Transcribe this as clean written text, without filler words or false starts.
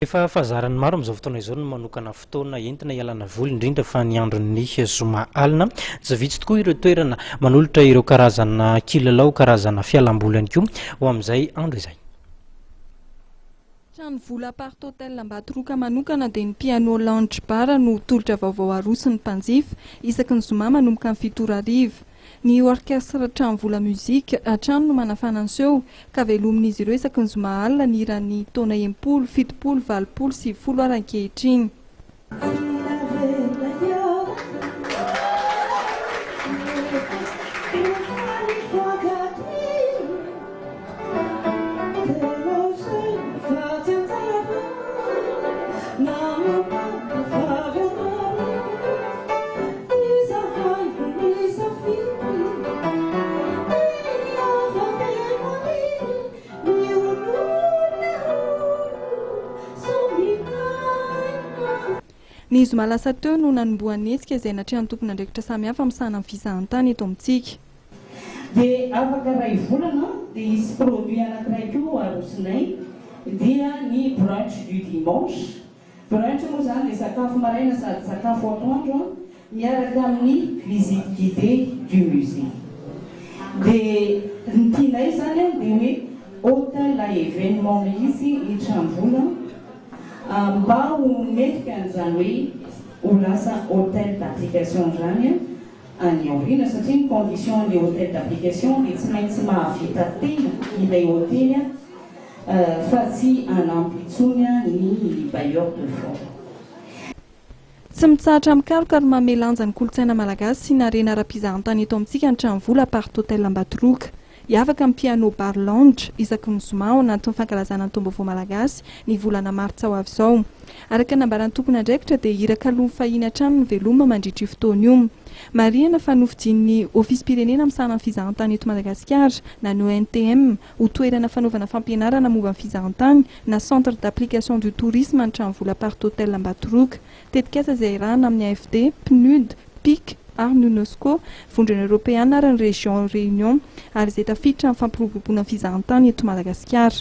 Efa fazarany maro amin'izao fotoana izao no manokana fotoana entina hialana voly indrindra fa ny andron'ny zoma alina tsy vitsy tokoa ireo toerana manolotra ireo karazana kilalao karazana fialamboly ihany koa ho amin'izay andro izay. Trano vola apart hôtel Ambatoroka manokana dia ny piano lounge bar no tolotra vaovao arosin'ny mpanjifa isaky ny zoma manomboka amin'ny 7 arivo. Ny orchestre trano vola muzika trano no manafana ny seho ka velomin'izy ireo isaky ny zoma alina ny iran'ny taona 70, 70, 80 sy 90 ary ankehitriny. Ny zoma lasa teo no nanombohan'ny hetsika izay natrehan'ny tompon'andraikitra samihafa misahana amin'ny fizahan-tany eto amintsika. Dia afaka ray volana dia isy produit anankiray koa arosinay dia ny brunch du dimanche. Brunch moa zany dia sakafo maraina sady sakafo atoandro miaraka amin'ny visite guidée du musée. Dia ny tianay zany dia hoe hôtel à événement izy ny trano vola mba ho metrika an'izany hoe ho lasa hôtel d'application zany any aoriana satria ny condition ny hôtel d'application dia tsy maintsy mahavita tena ilay hôtely fa tsy anampy intsony ny bailleur de fonds. Tsy mitsahatra mikaroka ary mamelanja ny kolontsaina malagasy sy narena ara-pizahan-tany eto amintsika ny trano vola apart hôtel Ambatoroka. Hiavaka amin'ny piano bar lounge isaky ny zoma ao anatin'ny fankalazana ny taom-baovao malagasy ny volana martsa ho avy izao. Araka nambaran'ny tompon'andraikitra dia hirakaloha fahiny hatrany ny veloma mandritra io fotoana io. Marihana fa novidian'ny ofisy pirenena misahana ny fizahan-tany eto Madagasikara na ny ONTM ho toerana fanaovana fampianarana momba ny fizahan-tany na centre d'application du tourisme ny trano vola apart hôtel Ambatoroka. Tetikasa izay rahana amin'ny AFD, PNUD, PIC ary ny UNESCO, vondrona européenne ary ny région Réunion ary izay tafiditra amin'ny fampiroboroboana fizahan-tany eto Madagasikara.